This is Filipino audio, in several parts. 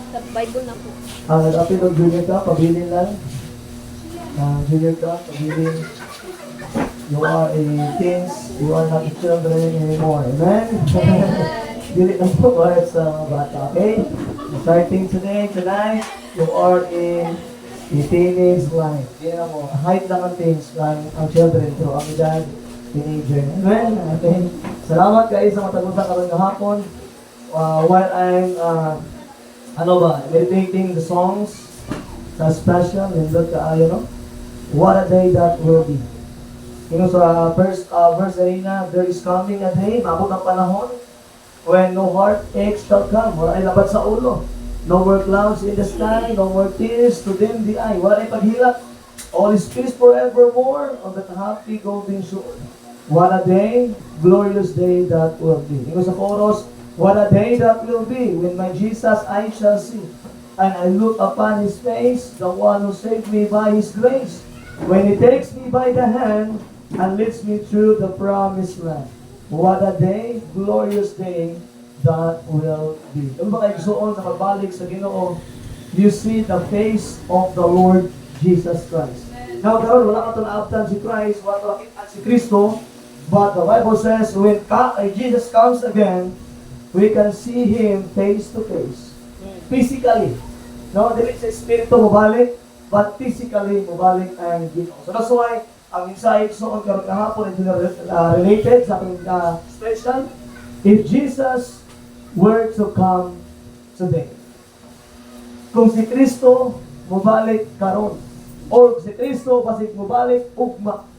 Sa Bible na po. Nag-apil ng junior ka, pabilin lang. Junior ka, pabilin. You are a teens, you are not a children anymore. Amen? Dili na po para sa bata, okay? Starting today, tonight, you are in the teenage life. Yan mo, height lang ang teens, ang children, pero ang edad, teenager. Amen? Okay? Salamat kayo sa matagutan karon ng hapon. While I'm, meditating the songs, sa special, nindot ka ayo, no? What a day that will be. Sa verse arena, there is coming a day, mabot ang panahon, when no heartaches shall come. Wala ay labat sa ulo. No more clouds in the sky, no more tears to dim the eye. Wala ay paghilak. All is peace forevermore on that happy golden shore. What a day, glorious day that will be. Sa chorus, what a day that will be, when my Jesus I shall see, and I look upon His face, the one who saved me by His grace, when He takes me by the hand, and leads me through the promised land. What a day, glorious day that will be. Ano ba kayo gustoon na magbalik sa Ginoo? You see the face of the Lord Jesus Christ. Now, karon wala ka ito naabtan si Christ, wala ka nakita si Kristo, but the Bible says, when Jesus comes again, we can see Him face to face. Physically. No, dili sa espiritu mabalik, but physically mabalik ang Ginoo. So that's why, ang insight so on karon kahapon ito related sa ating special. If Jesus were to come today, kung si Kristo mubalik karon, or si Kristo basig mubalik ugma,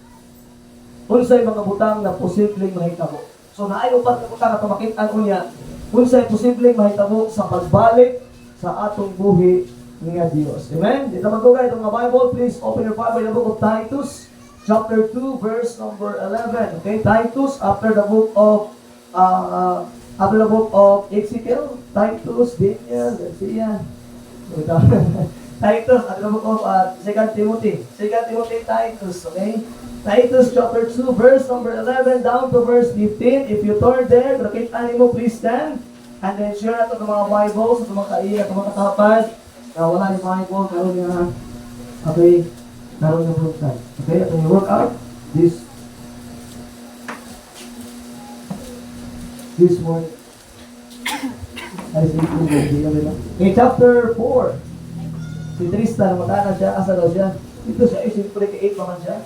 unsay mga butang na posibleng mahitabo. So naay upat na butang na tumakit-an unya, unsay posibleng mahitabo sa pagbalik sa atong buhi nga Dios. Amen. Dito magdugay itong mga Bible, please open your Bible in the book of Titus. Chapter 2, verse number 11. Okay, Titus, after the book of Ezekiel, Titus, Daniel, Isaiah, Titus, after the book of 2 Timothy, Titus, okay? Titus chapter 2, verse number 11 down to verse 15. If you turn there, nakita mo, please stand. And then share natin ng mga Bibles, sa mga kaiya, sa mga katapad, na wala yung Bible, karoon nga, okay, karoon yung broadcast. Okay, at yung work out this morning. Okay, chapter 4. Si Tristan, matana siya, asa daw siya? Ito siya, siyempre kay 8 pa man siya.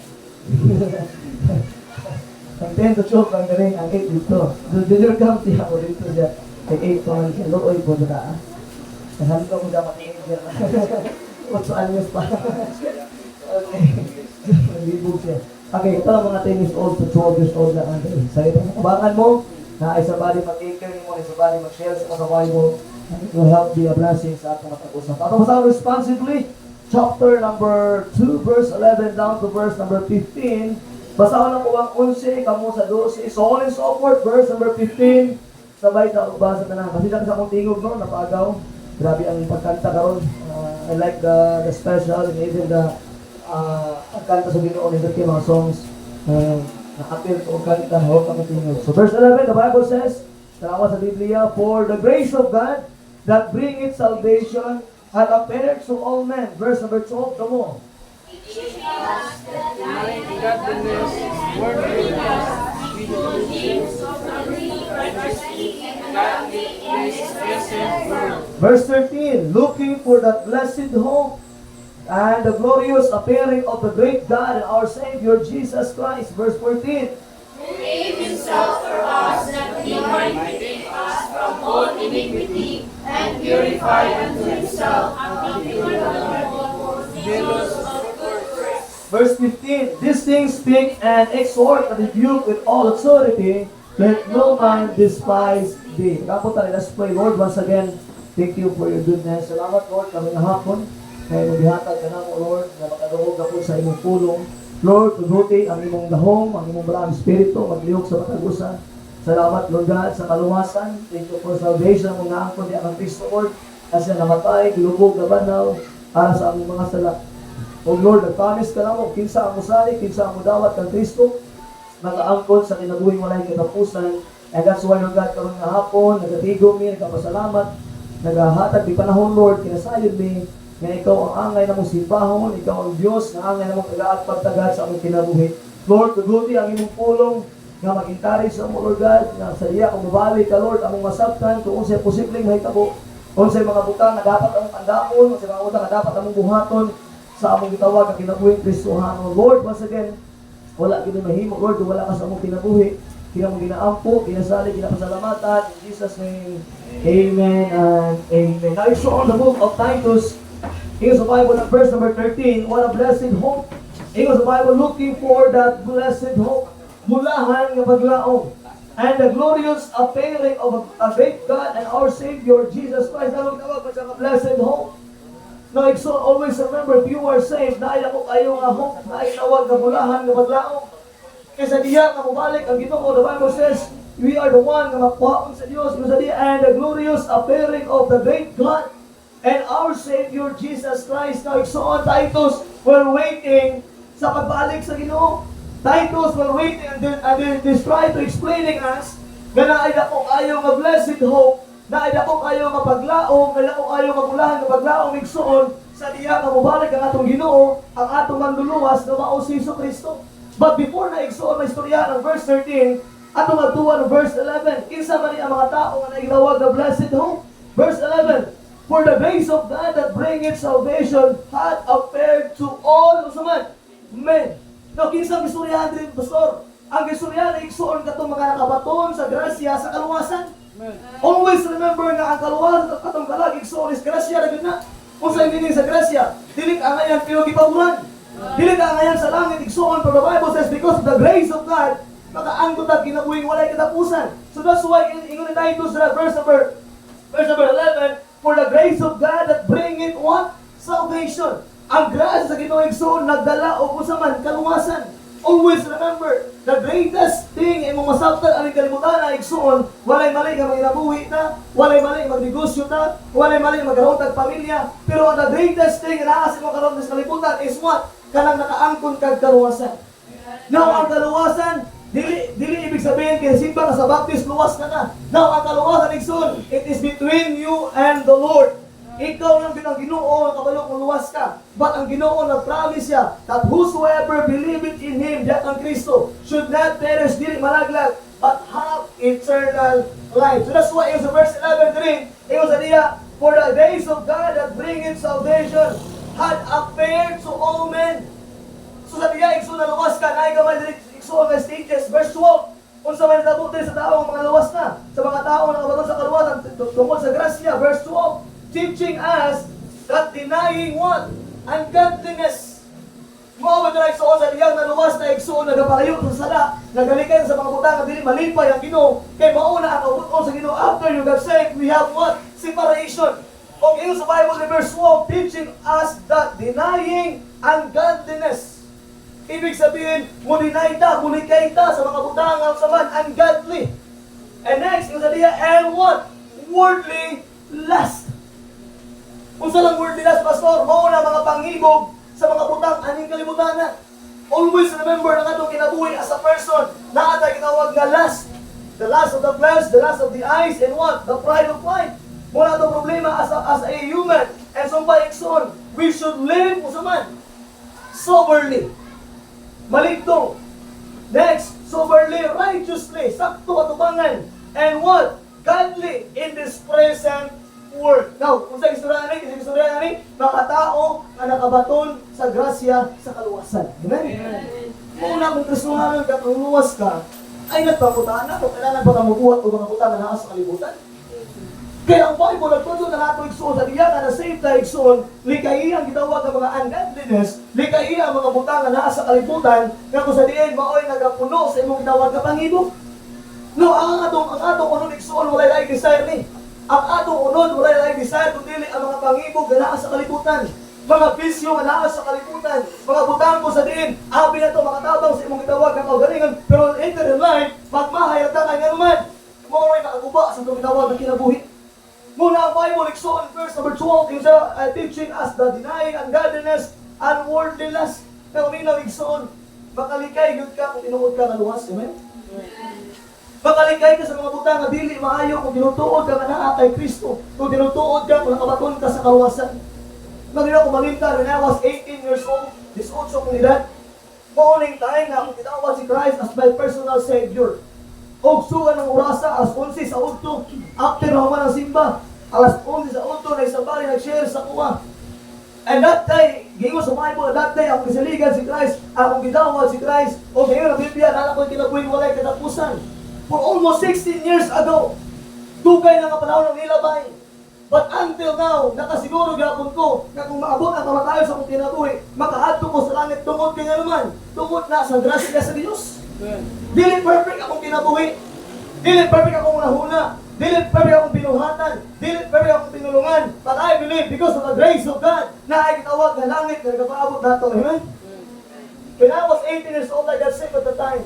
Ang 10 to 12 ang galing, ang 8 dito. Junior County ako dito siya. Kay 8 pa man siya, looy po na. Nahanap ko siya matingin siya. 8 anyos pa. Okay. Nalibog siya. Okay, ito ang mga 10 years old to 12 years old lang. Sa itong kubangan mo, na ay sabali mag-anchor mo, ay sabali mag-share sa mga Bible, and it will help be a blessing sa atong matag-usap. Atong basahin responsibly, chapter number 2, verse 11 down to verse number 15. Basahin ang uwang 11, kamo sa 12, so on and so forth, verse number 15. Sabay ka ugbasa na lang. Kasi lang sa akong tingog, no, napagaw. Grabe ang pagkanta karon. I like the special and even the ang kanta sa Ginoo, nito mga songs nakapil o kanta hawak ang tingog. So verse 11, the Bible says, tanawa sa Biblia, for the grace of God that bringeth salvation had appeared to all men. Verse number 12, come on. Verse 13, looking for that blessed hope and the glorious appearing of the great God and our Savior Jesus Christ. Verse 14. Who gave Himself for us, that He might redeem us from all iniquity, and purify unto Himself a people zealous of good works. Verse 15. These things speak and exhort and rebuke with all authority. Let no man despise thee. Kapunta, let's pray. Lord, once again, thank you for your goodness. Salamat, Lord, kami na hapon. Kaya maghihatag ka na mo, Lord, na makaduhog ako sa imong pulong. Lord, tuguti ang imong dahom, ang imong maraming spirito, maglihok sa matagusan. Salamat, Lord God, sa kaluwasan. Thank you for salvation, ang mga angkon ni ang Kristo, Lord. Kasi namatay, gilubog na banaw, para sa aming mga sala. O Lord, nag-promise ka na mo, kinsa ang musali, kinsa ang mudawat ng Kristo, nag-aangkon sa kinabuhing walay katapusan. And that's why, Lord God, karoon nga hapon, nagatigo mi, nagkapasalamat, nagahatag di panahon, Lord, kinasayod mi, nga ikaw ang angay na mong sibahon, ikaw ang Diyos, nga angay na mong tagaat pagtagad sa among kinabuhi. Lord, tuguti ang imong pulong, nga mag-encourage sa mo, Lord God, nga sa iya, kung mabalik ka, Lord, among masabtan, kung unsay posibleng mahitabo, unsay mga butang na dapat among andamon, unsay mga butang na dapat among buhaton, sa among gitawag ang kinabuhing Kristohano. Lord, once again, wala gini mahimo, Lord, kung wala ka sa among kinabuhi, kinamong ginaampo, kinasali, kinapasalamatan, in Jesus' name, amen and amen. Now, it's on the book of Titus, Ingon sa Bible at verse number 13, what a blessed hope. Ingon sa Bible, looking for that blessed hope. Mulahan nga paglaong. And the glorious appearing of a great God and our Savior, Jesus Christ. Anong tawag pa siya nga blessed hope? Now, so always remember, if you are saved, naila ko kayo nga hope, nainawag nga mulahan nga paglaong. Kaysa diya nga mabalik ang Ginoo, the Bible says, we are the one nga makuhaon sa Diyos. Kaysa diya, and the glorious appearing of the great God and our Savior Jesus Christ. Now, igsoon, Titus, we're waiting sa pagbalik sa Ginoo. Titus, we're waiting and then try to explaining us na naida po kayo nga blessed hope, naida po kayo nga paglaong, naida po kayo nga mulahan nga paglaong igsoon sa diya nga mubalik ang atong Ginoo, ang atong manluluwas na mao si Kristo. But before na igsoon na istorya ng verse 13, atong magtuwa ng verse 11, kinsa man ang mga tao nga naigawag na blessed hope. Verse 11, for the grace of God that bringeth salvation had appeared to all men. Now, kinsa ang istoryahan din, Pastor? Ang istoryahan ay igsoon katong mga nakabaton sa grasya sa kaluwasan. Always remember nga ang kaluwasan katong kalag igsoon is grasya ra gyud na. Unsay meaning sa grasya? Dili ka ngayon pero gipaburan. Dili ka ngayon sa langit igsoon, pero the Bible says because of the grace of God, makaangkot at kinabuhing walay katapusan. So that's why ingon ni Titus sa verse number 11, for the grace of God that bringeth what? Salvation. Ang grasya sa Ginoo igsoon nagdala og usa man kaluwasan. Always remember, the greatest thing imong masabtan aning kalibutan na igsoon, walay mali nga maginabuhi ta, walay mali magnegosyo ta, walay mali magkaroon tag pamilya, pero the greatest thing na sa imong karoon sa kalibutan is what? Kanang nakaangkon kag kaluwasan. Now ang kaluwasan dili ibig sabihin kay simba ka sa baptist luwas ka na. Now ang kaluwasan igsoon, it is between you and the Lord. Ikaw lang din ang Ginoo ang kabalo kung luwas ka. But ang Ginoo nag-promise siya that whosoever believeth in Him, that ang Kristo, should not perish, dili malaglag, but have eternal life. So that's why in verse 11, it was niya, for the grace of God that bringeth salvation had appeared to all men. So sa diya, ikso na luwas ka, naigamay dili ikso ang stages. Verse 12, kung sa man natabot din sa tao mga luwas na, sa mga tao na kabaton sa kaluwasan, tungkol sa grasya. Verse 12, teaching us that denying what? Ungodliness. Mo ba dala igsoon sa diyang naluwas na igsoon nagapalayo sa sala, nagalikan sa mga butang na dili malipay ang Ginoo, kay mauna ang kabuton sa Ginoo after you got saved, we have what? Separation. Kung iyo sa Bible in verse 12, teaching us that denying ungodliness. Ibig sabihin, mulinay ta, mulikay ta sa mga butang ng saman, ungodly. And next, yung sa diya, and what? Worldly lust. Kung sa lang worldly lust, Pastor, mauna mga pangibog sa mga butang, aning kalibutan na. Always remember na nga itong kinabuhi as a person na atay ginawag na lust. The lust of the flesh, the lust of the eyes, and what? The pride of life. Muna itong problema as a human. And so by exon, we should live kung saman soberly. Maligto. Next, soberly, righteously, sakto katubangan. And what? Godly in this present world. Now, kung sa istorya ni, mga tao na nakabaton sa grasya sa kaluwasan. Amen? Kung una kung Kristohanon ka, kung luwas ka, ay nagpamutaan na, kung kailangan ba kamubuhat o mga puta na naas sa kalibutan. Kaya ang Bible, nagtunod na nato igsoon sa diya na save tayo igsoon, likayi ang gitawag ng mga ungodliness, likayi ang mga butang na naas sa kalibutan, nga kung sa diyan, maoy nagapuno sa imong gitawag na pangibog. No, ang atong unod igsoon, walay laing desire ni. Ang atong unod, walay laing desire, kundi ang mga pangibog na naas sa kalibutan. Mga bisyo na naas sa kalibutan. Mga butang ko sa diin, abi na ito, makatabang sa imong gitawag ng kaugalingan, pero enter in life, magmahayag na kayo naman. Maoy nakaguba sa itong gitawag na kinabuhi. Muna ang Bible, igsoon, verse number 12, yung teaching us the denying ungodliness and worldly lust. Pero minaw igsoon, makalikay yun ka kung tinuod ka na luwas. Amen? Makaligay ka sa mga butang na dili maayo kung tinutuod ka nga naa kay Kristo. Kung tinutuod ka, kung nakabaton ka sa kawasan. Magina ko malinta, when I was 18 years old, 18 kong edad, morning time na akong tinawag si Christ as my personal Savior. Og sugan ng orasa, alas 11 sa udto, after naman ang simba, alas 11 sa udto, na isang bali nag-share sa kuha. And that day, gingo sa Bible, that day, akong isaligan si Christ, akong gidawad si Christ, o ngayon ang Biblia, nana ko'y kinabuhin walay katapusan. For almost 16 years ago, dugay na nga panahon ng nilabay. But until now, nakasiguro gapon ko na kung maabot ang kamatayon sa akong kinabuhi, makaadto ko sa langit tungod kay nga naman, tungod na sa grasya sa Dios. Dili perfect akong kinabuhi. Dili perfect akong nahuna. Dili perfect akong binuhatan. Dili perfect akong pinulungan. But I believe because of the grace of God na ay kitawag na langit na nagpaabot nato. Amen? When I was 18 years old, I got sick at the time.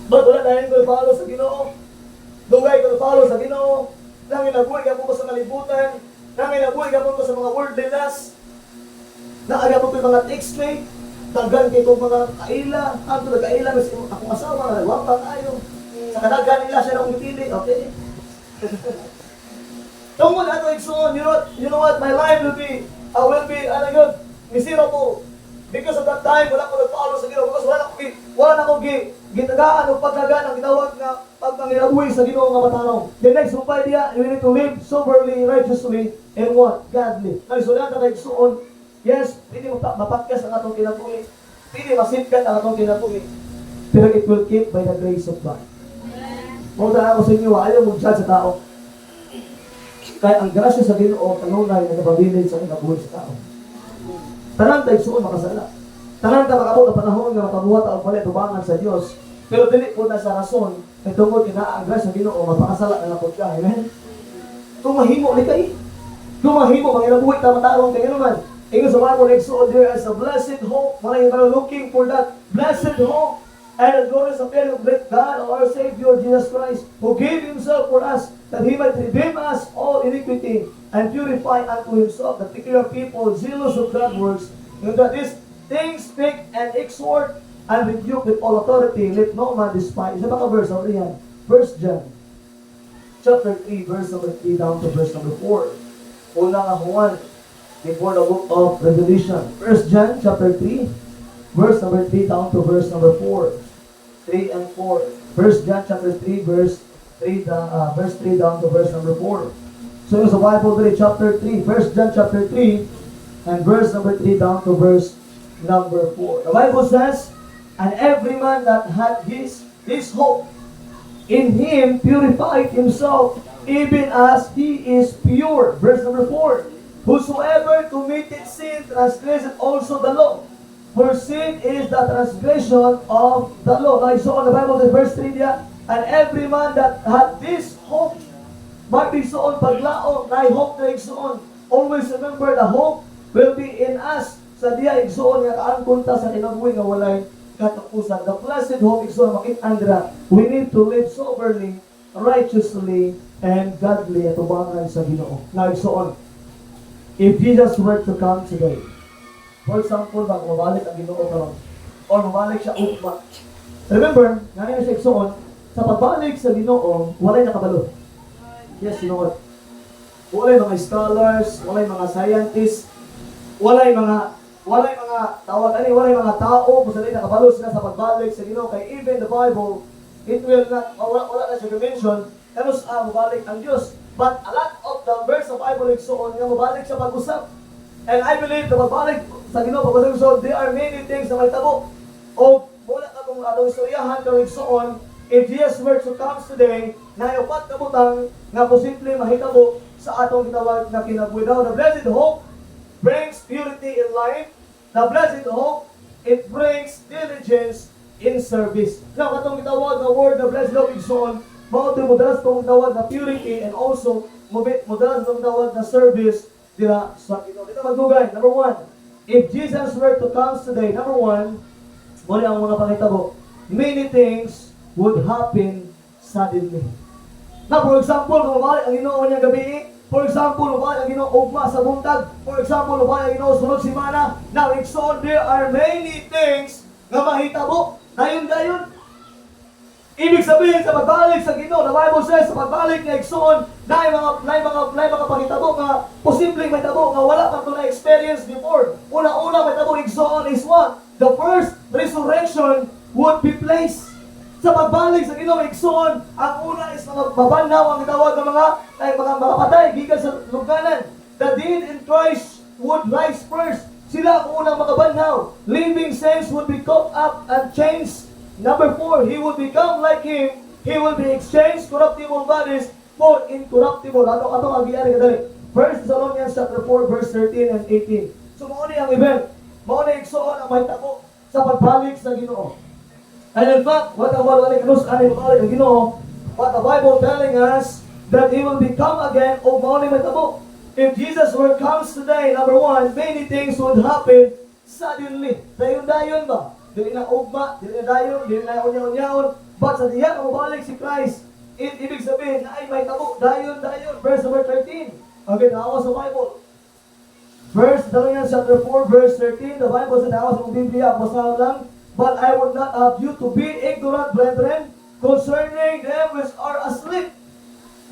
But wala dahil ko follow sa Ginoo. Dugay ko follow sa Ginoo. Nangin nabuhay ka po ko sa kalibutan. Nangin nabuhay ka po ko sa mga worldly lust. Naagapon ko yung mga text-mate. Dagan kay kong mga kaila. Ang tulad kaila na akong asawa na nagwapa tayo. Sa kadagan nila siya na akong gitili. Okay? Tungkol ato igsoon, you know what? My life will be, ano yun, miserable. Because of that time, wala ko nag-follow sa Ginoo. Because wala na ko gitagaan o pagdagan ang gitawag na pagpangirabuhi sa Ginoo nga matanong. The next upay diya, you need to live soberly, righteously, and what? Godly. Ang isulan na kaigsoon, yes, pwede mapakyas ang atong kinabuhi. Pwede masipkat ang atong kinabuhi. Pero it will keep by the grace of God. Muna ako sa inyo, ayaw mag-judge sa tao. Kaya ang grasya sa Ginoo, kanunay na napabilin sa kinabuhi sa tao. Tanan tayo suon makasala. Tanan ka makabot ang panahon nga makabuhat ang palit tubangan sa Dios. Pero dili po na sa rason kay tungod kina ang grasya sa Ginoo mapakasala na napod ka. Amen. Kung mahimo ni kay. Kung mahimo manginabuhi ta matarong kay naman. Ingon sa Bible Exodus, there is a blessed hope. Mga yung looking for that blessed hope and the glorious appearing of great God, our Savior Jesus Christ, who gave Himself for us, that He might redeem us all iniquity and purify unto Himself the peculiar people, zealous of God's works, and that these things speak and exhort and rebuke with all authority, let no man despise. Isa pa ka verse, ano yan? 1 John, chapter 3, verse number 3 down to verse number 4. Una nga Juan, before the book of Revelation. 1 John, chapter 3, verse number 3 down to verse number 4. 3 and 4. 1 John, chapter 3, verse 3 down to verse number 4. So yung sa Bible today, chapter 3, 1 John chapter 3, and verse number 3 down to verse number 4. The Bible says, and every man that had this hope in Him purified himself, even as he is pure. Verse number 4. Whosoever committed sin transgresseth also the law. For sin is the transgression of the law. Now, so on the Bible, the verse 3 diya, and every man that had this hope, magdigsoon paglaom, na hope na igsoon. Always remember the hope will be in us. Sa diya igsoon nga kaangkon ta sa kinabuhi nga walay katapusan. The blessed hope igsoon makit-andra. We need to live soberly, righteously, and godly at ubangan sa Ginoo. Now igsoon, if Jesus were to come today, for example, bago mabalik ang Ginoo karon, or mabalik siya ugma. Remember, ngayon siya igsoon, sa pagbalik sa Ginoo, walay nakabalo. Yes, you know what? Walay mga scholars, walay mga scientists, walay mga walay mga tao kung saan nakabalo sila sa pagbalik sa Ginoo. Kay even the Bible, it will not, wala na siya mention, kanos mabalik ang Diyos. But a lot of the verse of Bible igsoon nga mabalik siya pag-usap. And I believe na magbalik sa Ginoo pag-usap igsoon, there are many things na may tabo. O mula ka kung atong istoryahan kang igsoon, if Jesus were to come today, na upat na butang nga posible mahitabo sa atong gitawag na kinabuhi daw. The blessed hope brings purity in life. The blessed hope, it brings diligence in service. Now, katong gitawag na word, the blessed hope igsoon, mao ito madalas itong gitawag na purity and also madalas itong gitawag na service dila sa Ginoo. Dito magdugay. Number 1, if Jesus were to come today, number 1, muli ang mga pangitabo, many things would happen suddenly. Na, for example, kung mabalik ang Ginoo niya gabi, for example, mabalik ang Ginoo ugma sa buntag, for example, mabalik ang Ginoo sunod simana, now, so there are many things na mahitabo. Dayon. Ibig sabihin sa pagbalik sa Ginoo, the Bible says sa pagbalik ni Igsoon, na mga pangitabo nga posibleng may tabo nga wala pa to na experience before. Una-una may tabo Igsoon is what? The first resurrection would be placed. Sa pagbalik sa Ginoo Igsoon, ang una is mga babanaw ang gitawag ng mga patay gikan sa lugnanan. The dead in Christ would rise first. Sila ang unang makabanaw. Living saints would be caught up and changed. Number 4, he will become like him. He will be exchanged corruptible bodies for incorruptible. Ato ang giyari kadali. 1 Thessalonians chapter 4 verse 13 and 18. So mauni ang event. Mauni Igsoon ang may tako sa pagbalik sa Ginoo. And in fact, what the Bible telling us that he will become again o mauni may tako. If Jesus word comes today, number 1, many things would happen suddenly. Dayon-dayon ba? Dili na ugma, dili na dayon, dili na unya-unyaon. But sa diya kung mabalik si Christ, ibig sabihin na ay may tabo, dayon-dayon. Verse number 13. Okay, nakawa sa Bible. Verse Thessalonians chapter 4, verse 13. The Bible says, nakawa sa Biblia, basahan lang. But I would not have you to be ignorant, brethren, concerning them which are asleep,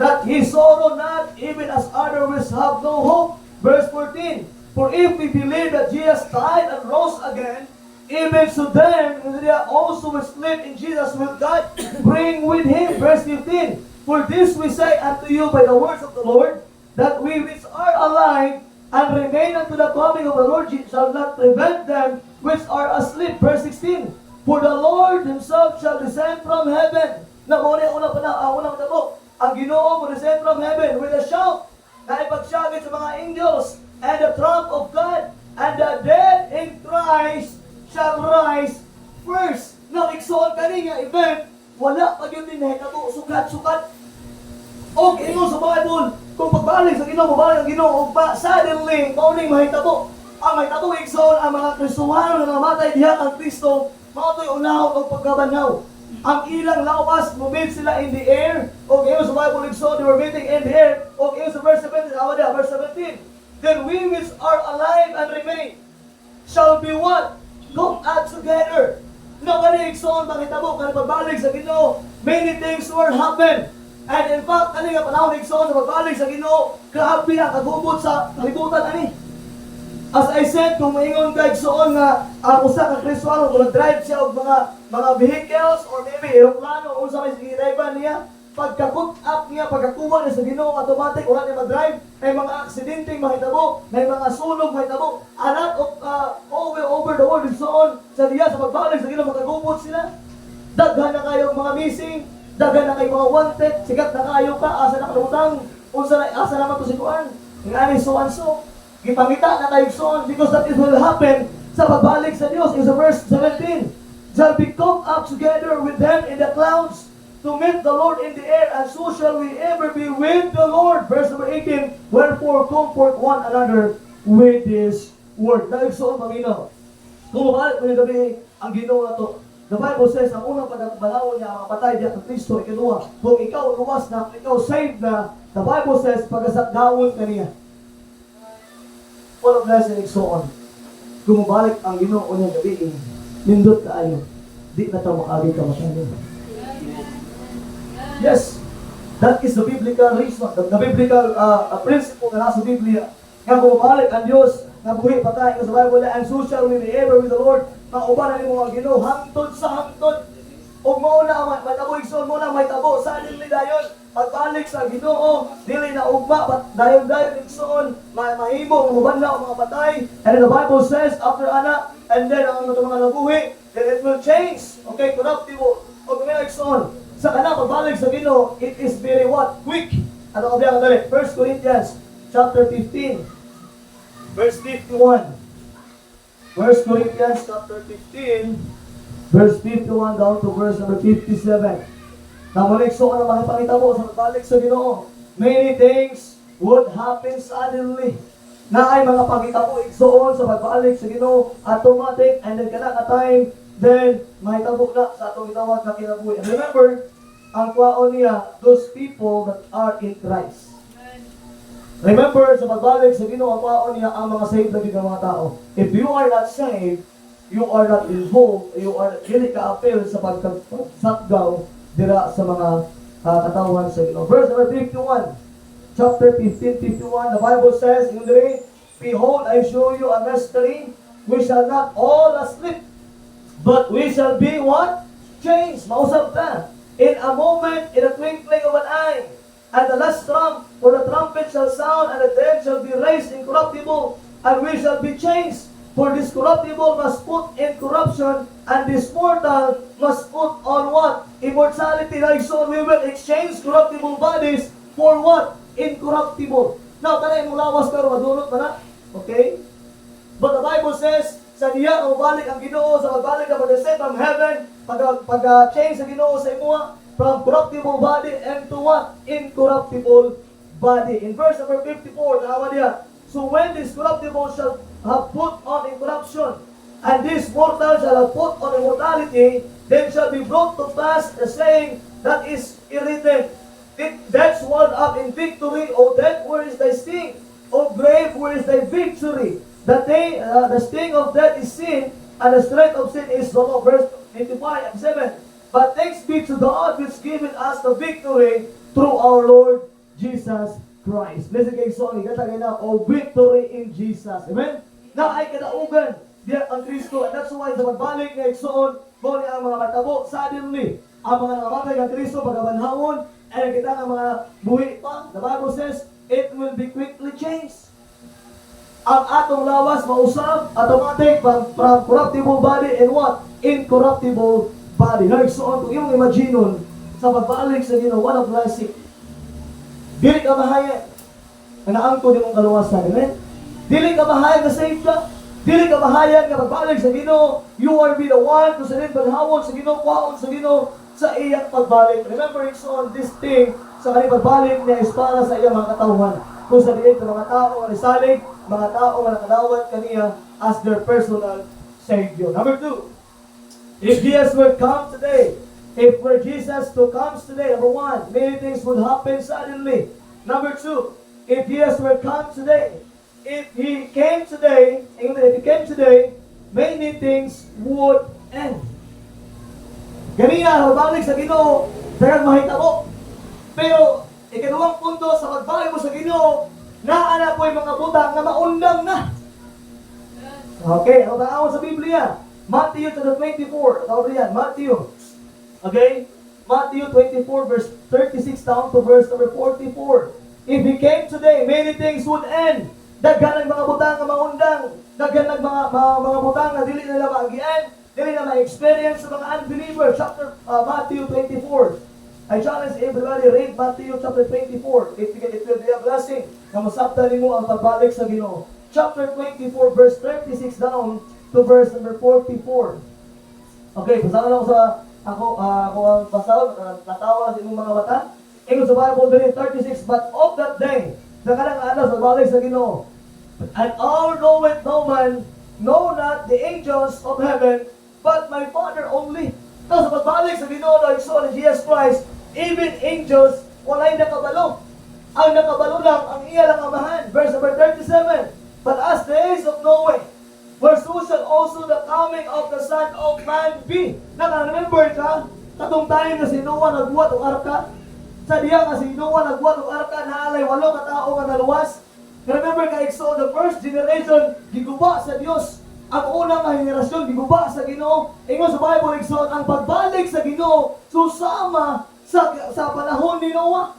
that he sorrow not, even as others which have no hope. Verse 14. For if we believe that Jesus died and rose again, even so then, they also which sleep in Jesus will God bring with him. Verse 15. For this we say unto you by the words of the Lord, that we which are alive and remain unto the coming of the Lord shall not prevent them which are asleep. Verse 16. For the Lord himself shall descend from heaven. Unang tabo. Ang Ginoo will descend from heaven with a shout, na ipagsagit sa mga angels, and the trump of God, and the dead in Christ shall rise first. Now, Igsoon kani nga event, wala pa yun din nahitabo, sukat-sukat. O ingon sa Bible, kung pagbalik sa Ginoo, mabalik ang Ginoo, pa suddenly, mauning mahitabo. Ang mahitabo Igsoon, ang mga Kristohano na namatay diha kang Kristo, mautoy unahon o pagkabanaw. Ang ilang lawas, mumit sila in the air. O ingon sa Bible Igsoon, they were meeting in the air. O ingon sa verse 17, verse 17. Then we which are alive and remain shall be what? Come out together. No, kani Igsoon, makitabo, kani pagbalik sa Ginoo, many things will happen. And in fact, kani nga panahon Igsoon, sa pagbalik sa Ginoo, grabe ang kagubot sa kalibutan ani. As I said, kung maingon ka Igsoon nga ang usa ka Kristohano kung nag-drive siya og mga vehicles or maybe aeroplano o unsa may driver niya, pagka-put up niya, pagkakuha niya sa Ginoo, automatic wala niya mag-drive, may mga aksidente mahitabo, may mga sunog mahitabo, a lot of over the world Igsoon, sa diya sa pagbalik sa Ginoo magkagubot sila. Daghan na kayo mga missing, daghan na kayo mga wanted, sikat na kayo ka, asa na kalutang, asa naman to si Kuan, ng ani so and so. Gipangita na kayo Igsoon, because that is will happen sa pagbalik sa Dios. In verse 17, shall be caught up together with them in the clouds to meet the Lord in the air, and so shall we ever be with the Lord. Verse number 18, wherefore comfort one another with this word. Na Igsoon, paminaw. Kung mabalik mo yung gabi, ang Ginoo na to, the Bible says, ang unang pagkabalawon niya, ang patay diya ng Kristo, ikinuha. Kung ikaw luwas na, ikaw saved na, the Bible says, pagkasakdawon ka niya. All of blessing Igsoon. Kung mabalik ang Ginoo niyang gabi, nindot kaayo, di na ito makabit ka masyado. Yes, that is the biblical reason, the biblical principle na nasa Biblia. Nga kung mabalik ang Diyos, nga buhi patay sa Bible, and so shall we be ever with the Lord, maubanan ni mga Ginoo, hangtod sa hangtod. O mo na, may tabo Igsoon mo na, may tabo, suddenly dayon, pagbalik sa Ginoo, dili na ugma, dayon-dayon Igsoon, mahimo, uban na ang mga patay. And then the Bible says, after ana, and then ang mga nabuhi, then it will change. Okay, corruptible. O kumila Igsoon, sa kanang pagbalik sa Ginoo, it is very what? Quick. Ano ka biya kadali? 1 Corinthians chapter 15, verse 51. 1 Corinthians chapter 15, verse 51 down to verse number 57. Namulik so ka na makipangita mo sa pagbalik sa Ginoo. Many things would happen suddenly. Na ay mga pangita mo Igsoon sa pagbalik sa Ginoo, automatic, and then kana ka time, then mahitabo na sa atong gitawag na kinabuhi. And remember, ang kwaon niya, those people that are in Christ. Remember, sa pagbalik sa Ginoo, ang kwaon niya, ang mga saved na mga tao. If you are not saved, you are not involved, you are hindi ka-appeal sa pagkasatgaw dira sa mga katawhan sa Ginoo. Verse number 51. Chapter 15:51, the Bible says, in the behold, I show you a mystery. We shall not all sleep, but we shall be what? Changed. Mausap ta. In a moment, in a twinkling of an eye. And the last trump, for the trumpet shall sound, and the dead shall be raised incorruptible, and we shall be changed. For this corruptible must put in corruption, and this mortal must put on what? Immortality. Like so, we will exchange corruptible bodies for what? Incorruptible. Now, tanay mo lawas ka, madunot na. Okay? But the Bible says, sa diya, mabalik ang Ginoo, sa magbalik na mag-descend from heaven, pag-change sa Ginoo sa imuha, from corruptible body and to what? Incorruptible body. In verse number 54, tawa diya, so when this corruptible shall have put on incorruption, and this mortal shall have put on immortality, then shall be brought to pass the saying that is written, death swallowed up in victory, O death, where is thy sting? O grave, where is thy victory? The sting of death is sin, and the strength of sin is the law. Verse 25 and 7. But thanks be to God which given us the victory through our Lord Jesus Christ. Listen kay Sony, katagay na, O victory in Jesus. Amen? Na ay kadaugan diya ang Kristo. And that's why sa magbalik nga igsoon, mo ang mga matabo, suddenly, ang mga nangamatay ng Kristo, pagkabanhawon, and kita ng mga buhi pa, the Bible says, it will be quickly changed. Ang atong lawas, mausap, automatic, from corruptible body and what? Incorruptible body. Nagsuon, kung iyong imaginon, sa pagbalik sa Ginoo, one of blessing. Dili ka mahayag, na naangko di mong kaluwasan. Amen? Dili ka mahayag na save ka. Dili ka mahayag na pagbalik sa Ginoo. You are be the one to salin panhawon sa Ginoo, kwaon sa Ginoo, sa iyang pagbalik. Remember, it's on this thing, sa kanyang pagbalik niya is para sa iyang mga katauhan. Kung sa diin ng mga tao ang isalig, mga tao ang nakadawat kaniya as their personal Savior. Number 2, if Jesus would come today, if were Jesus to comes today, number 1, many things would happen suddenly. Number 2, if Jesus would come today, if He came today, many things would end. Ganina, magbalik sa Ginoo, dagang mahitabo. Pero, ikaduwang punto sa pagbalik mo sa Ginoo, naana po yung mga butang na maundang na. Okay, ang tawag sa Biblia, Matthew 24, tawag yan, Matthew. Okay? Matthew 24, verse 36 down to verse number 44. If He came today, many things would end. Daghan ng mga butang na maundang, daghan ng mga butang na dili nila maagian, dili na ma-experience sa mga unbelievers. Matthew 24. I challenge everybody, read Matthew chapter 24. It will be a blessing na masabtan mo ang pagbalik sa Ginoo. Chapter 24, verse 36 down to verse number 44. Okay, basahan ako sa ako ang basahan, natawa sa inyong mga mata. Ingon sa Bible din 36, but of that day, sa kanang alas pagbalik sa Ginoo, and all know it, no man, know not the angels of heaven, but my Father only. Tapos sa pagbalik sa Ginoo na Igsoon ni Jesus Christ, even angels, walay nakabalo. Ang nakabalo lang, ang iya lang amahan. Verse number 37, but as the days of Noah, where so shall also the coming of the Son of Man be. Naka-remember ka? Katong time na si Noah nagbuhat ng arka? Sa diya nga si Noah nagbuhat ng arka, naalay 8 ka tao nga naluwas. Remember ka, Igsoon, the first generation, giguba sa Dios. Ang unang henerasyon, giguba sa Ginoo. Ingon sa Bible, Igsoon, ang pagbalik sa Ginoo, susama sa panahon ni Noah.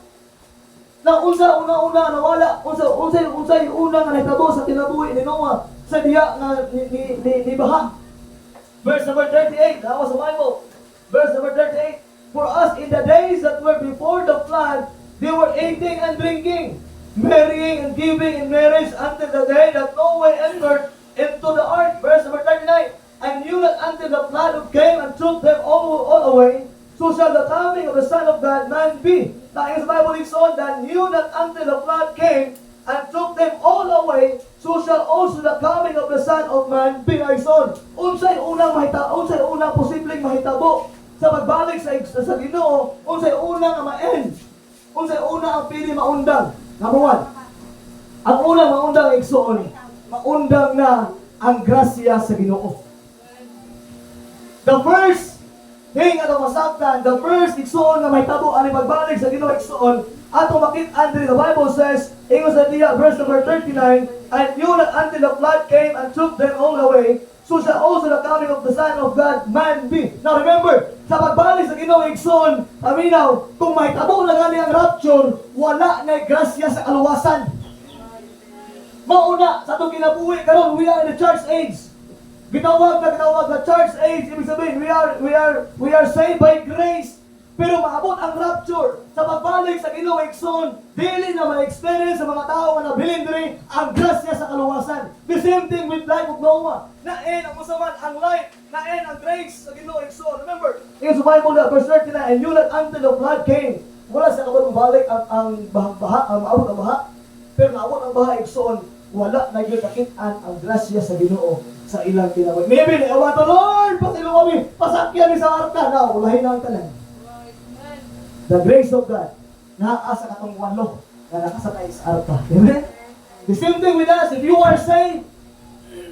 Na una nawala, unsay una nga nahitabo sa kinabuhi ni Noah sa diya nga ni baha. Verse number 38, that was the Bible. Verse number 38, for us in the days that were before the flood, they were eating and drinking, marrying and giving in marriage until the day that Noah entered into the ark. Verse number 39, and knew that until the flood came and took them all away, so shall the coming of the Son of God man be. Now, in the Bible is on that knew that until the flood came and took them all away, so shall also the coming of the Son of Man be. Son, unsay unang posibleng mahitabo sa pagbalik sa Ginoo, unsay unang nga ma-end, unsay unang ang pili maundang. Number 1, ang unang maundang igsoon, maundang na ang grasya sa Ginoo. The first Hing atong masabtan, the first igsoon na may tabo ani pagbalik sa Ginoo igsoon, ato makit-an diri the Bible says, ingon sa diya verse number 39, and knew that until the flood came and took them all away, so shall also the coming of the Son of God man be. Now remember, sa pagbalik sa Ginoo igsoon, paminaw, kung may tabo na gali ang rapture, wala na grasya sa kaluwasan. Mauna sa itong kinabuhi karon, we are in the church age. Gitawag na church age, ibig sabihin, we are saved by grace. Pero maabot ang rapture sa pagbalik sa Ginoo igsoon, dili na ma-experience sa mga tao nga nabilin diri ang grasya sa kaluwasan. The same thing with life of Noah. Naen ang usaman ang life, naen ang grace sa Ginoo igsoon. Remember, in the Bible verse 39, and knew that until the flood came, wala sa kabang balik ang baha, ang maabot ang baha. Pero maabot ang baha igsoon, wala na gyud kakitaan ang grasya sa Ginoo sa ilang kinabuhi. Maybe ni awa to Lord, pasilo kami, pasakyan ni sa arka na, ulahin na ang tanan. The grace of God, naa sa katong walo na nakasakay sa arka. Amen? The same thing with us, if you are saved,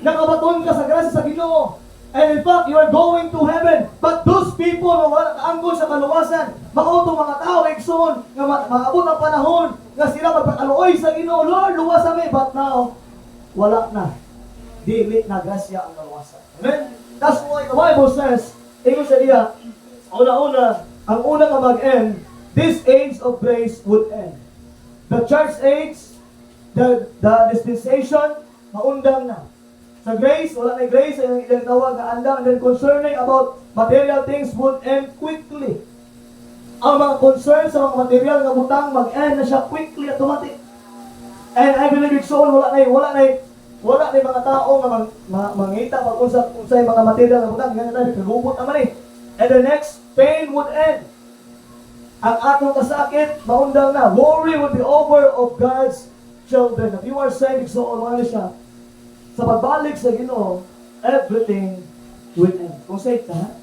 nakabaton ka sa grasya sa Ginoo, and in fact, you are going to heaven. But those people na wala kaangkon sa kaluwasan, makautong mga tao, igsoon, nga maabot ang panahon, nga sila magpakaluoy sa Ginoo, Lord, luwas kami, but now, wala na. Dili na grasya ang kaluwasan. Amen? That's why the Bible says, ingon sa iya, una-una, ang una nga mag-end, this age of grace would end. The church age, the dispensation, maundang na. Sa grace, wala na grace, ang ilang tawag na andang, and then concerning about material things would end quickly. Ang mga concern sa mga material nga butang, mag-end na siya quickly, automatic. And I believe it's so, wala na mga tao nga mangita pag unsay mga material nga butang, ganyan tayo, kagubot naman eh. And the next, pain would end. Ang atong kasakit, maundang na. Worry would be over of God's children. If you are saved, so ano siya, sa pagbalik sa Ginoo, everything will end. Kung saved ka,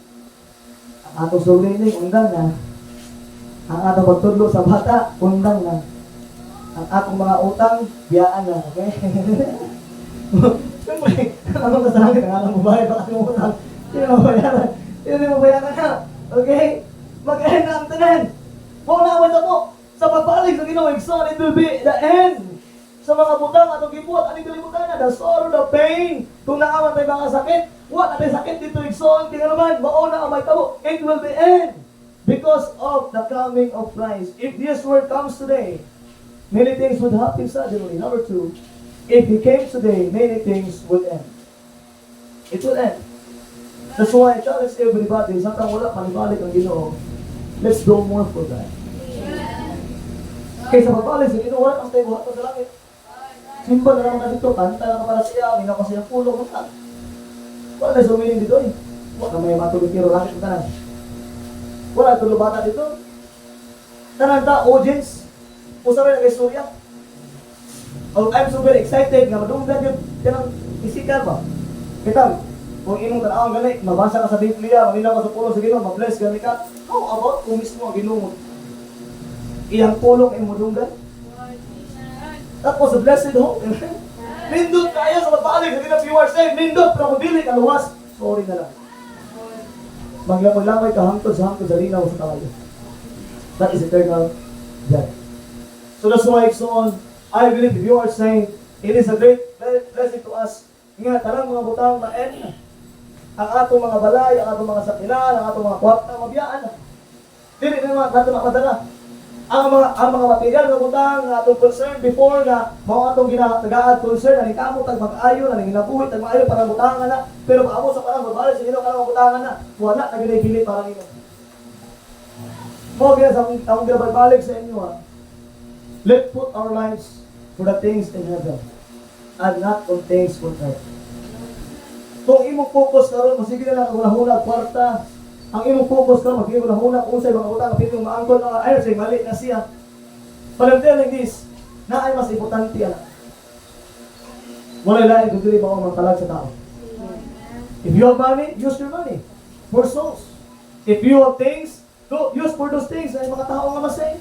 ang atong sulining, undang na. Ang atong pagtudlo sa bata, undang na. Ang atong mga utang, biyaan na. Okay? Anong kasakit, ang atong babae, baka yung utang. Hindi mo bayaran na. Okay? Mag-end na ang tanan. Huwag na away sa po. Sa pagbalik sa Ginoo igsoon, it will be the end. Sa mga butang atong gibuhat, aning kalimutan na, the sorrow, the pain. Kung naaman tayo mga sakit, what natin sakit dito igsoon, tingnan naman, mauna ang may tabo. It will be end. Because of the coming of Christ. If this word comes today, many things would happen suddenly. Number two, if He came today, many things would end. It will end. That's why I challenge everybody, samtang wala panibalik ang Ginoo, let's do more for that. Kaysa pagbalik sa Ginoo, wala kang tayo buhat pa sa langit. Simple na naman ka dito, kanta na para siya, minaw ko siyang pulo, kanta. Wala na sumiling dito eh. Wala ka may matulog kiro, langit ng tanan. Wala tulog bata dito. Tanan ta, audience, usabi na kay Surya. Oh, I'm so very excited nga madunggan yung kanang physical ba? Kita, kung imong tanawang gani, mabasa ka sa Biblia, maminaw ka sa pulo sa Ginoo, mabless gani ka. How about kung mismo ang Ginoo? Iyang pulong imong dunggan? Tapos a blessed hope. Nindot kaya sa pagbalik sa Ginoo, you are saved. Nindot, pero kung dili ka luwas, sorry na lang. Maglamay ka hangtod sa linaw sa kawayo. That is eternal death. So that's why it's on. I believe if you are saying, it is a great blessing to us. Nga, tarang mga butang na end na. Ang atong mga balay, ang atong mga sakilan, ang atong mga kwarta, mabiyaan na. Dili na natin makadala. Ang mga material na butang na atong concern before na mga atong ginagaad concern na nikamo tag mag-ayo na ginabuhi tag maayo para butangan na, pero maamo sa parang babalik sa Ginoo kanang butangan na, wala na ginay para nimo. Mo gina sa akong ginabalik sa inyo ha. Let's put our lives for the things in heaven and not on things on earth. Kung imong focus karon masige na lang hulahula kwarta, ang imong focus karon masige hulahula kung sa mga utang pinong maangkon nga ay say mali na siya. But I'm telling this, na ay mas importante ana. Wala lain kung dili ba mga talag sa tao. If you have money, use your money for souls. If you have things, use for those things ay mga tao nga masay.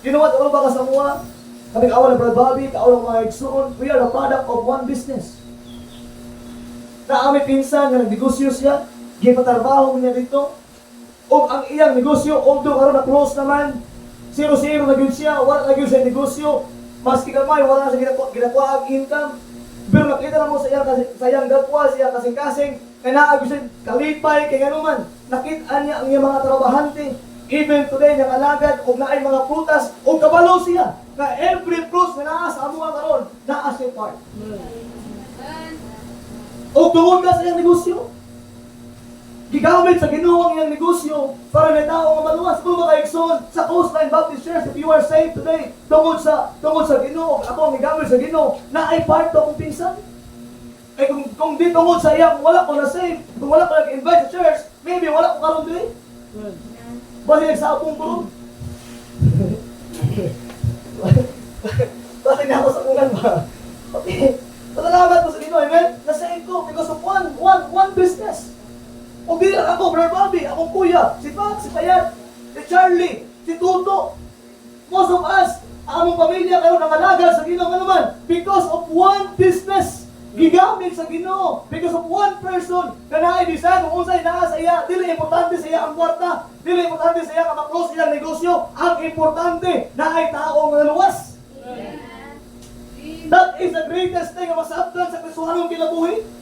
You know what? Ano ba ka sa mga? Kaming awal ng Brad Bobby, kaawal ng mga igsoon, we are the product of one business. Na kami pinsan, nga nag-negosyo siya, gipatarbaho niya dito. O ang iyang negosyo, although karon na close naman, zero na gyud siya, wala na gyud sa negosyo, maski gamay, wala na sa ginakuha ang income. Pero nakita na mo sa iyang gapwa, siya kasing-kasing, kaya naagos siya kalipay, kaya naman, nakita niya ang iyang mga trabahante. Even today, niyang alagad, o naay mga prutas, o kabalo siya, na every fruits na naa sa amuha karon, naa siya part. O tungod ka sa iyang negosyo, gigamit sa Ginoo ang iyang negosyo para may tao nga maluwas. Kung makaigsoon sa Coastline Baptist Church, if you are saved today, tungod sa Ginoo, ako ang gigamit sa Ginoo, na ay part to akong pinsan. Eh kung di tungod sa iya, kung wala ko na save, kung wala ko nag-invite sa church, maybe wala ko karon dili. Balik sa apong ko. Bakit na ako sa kunan ba? Okay. Pasalamat ko sa Ginoo, amen? Na-save ko because of one business. O di lang ako, Brother Bobby, akong kuya, si Pat, si Payat, si Charlie, si Tuto. Most of us, ang among pamilya karon nangalaga sa Ginoo nga naman because of one business. Gigamit sa Ginoo because of one person na naay-design kung unsay naa sa iya. Dili importante sa iya ang kwarta, dili importante sa iya ang ma-close iyang negosyo. Ang importante naay tao nga luwas. That is the greatest thing nga masabtan sa Kristohanong kinabuhi.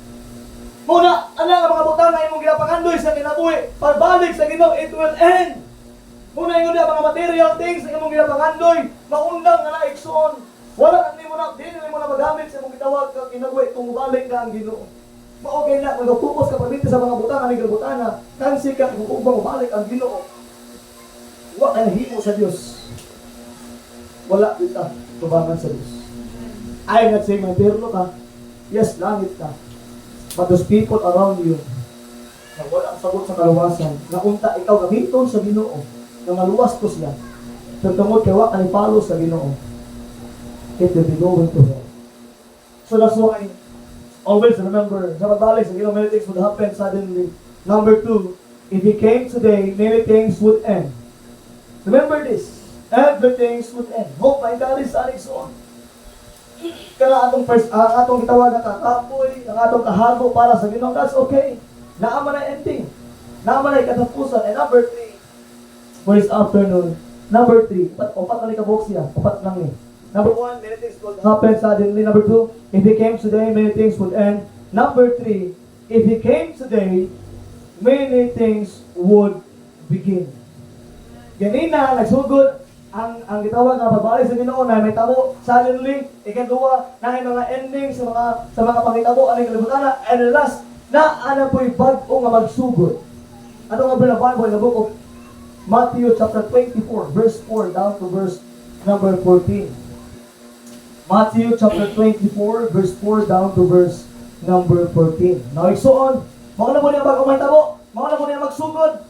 Muna, ang mga butang na imong ginapangandoy sa kinabuhi, pagbalik sa Ginoo, it will end. Muna yung mga material things na imong ginapangandoy, maundang nga naigsoon. Wala na mo na, di mo na magamit sa imong gitawag ka kinabuhi, kung balik na ang Ginoo. Okay na, kung nagpupos ka pagdito sa mga butang, ang butana, kansi ka, kung ubang balik ang Ginoo. Wala na himo sa Diyos. Wala kita, tubangan sa Diyos. I'm not saying may perlo ka, yes, langit ka. But those people around you na walang sagot sa kaluwasan, na unta ikaw gamiton sa Ginoo, na maluwas ko siya, tungtungod kay wa kanipalo sa Ginoo, it will be going to hell. So that's why, always remember, sa pagbalik sa Ginoo, many things would happen suddenly. Number 2, if He came today, many things would end. Remember this, everything would end. Hope my God is on its own. Kaya atong gitawag na kakapoy, ang atong kahago para sa Ginoo, that's okay. Naama na ending. Naama na ikatapusan. And number 3, for this afternoon, number 3, upat na kabuk siya, upat lang eh. Number 1, many things would happen suddenly. Number 2, if He came today, many things would end. Number 3, if He came today, many things would begin. Ganina, nagsugod, ang gitawag nga pagbalik sa Ginoo na may tabo suddenly, ikaduha na mga ending sa mga pangitabo aning kalibutan, and last na ana po'y bag-o nga magsugod. Ano nga ba na Bible in the book of Matthew chapter 24 verse 4 down to verse number 14. Matthew chapter 24 verse 4 down to verse number 14. Now igsoon, mao na mo niya bag-o may tabo, mao na mo niya magsugod.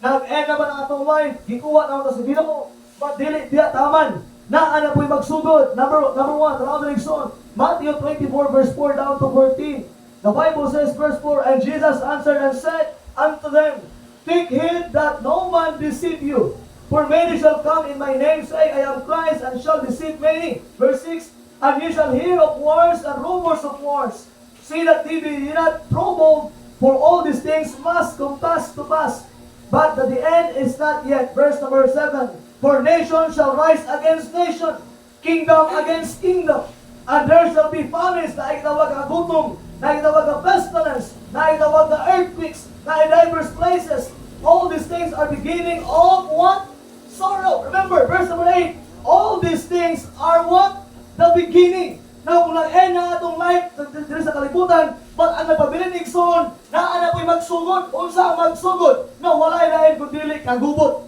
Nag-end naman ang atong life, gikuha naman sa Ginoo. But dili diya taman na ana po'y magsugod. Number 1, tanaw na ligson. Matthew 24 verse 4 down to 14. The Bible says verse 4, and Jesus answered and said unto them, take heed that no man deceive you. For many shall come in my name, saying, I am Christ, and shall deceive many. Verse 6, and ye shall hear of wars and rumors of wars. See that ye be not troubled, for all these things must come to pass. But that the end is not yet. Verse number 7, for nation shall rise against nation, kingdom against kingdom, and there shall be famines, na itawag ang gutom, na itawag ang pestilence, na itawag ang earthquakes, na in diverse places. All these things are beginning of what? Sorrow. Remember, verse number 8, all these things are what? The beginning. Now, kung nag-end na atong life dito sa kalibutan, but ang nagpabilinig son, na anak ko'y magsugod, unsa ang magsugod, na wala'y lain kundi kagubot.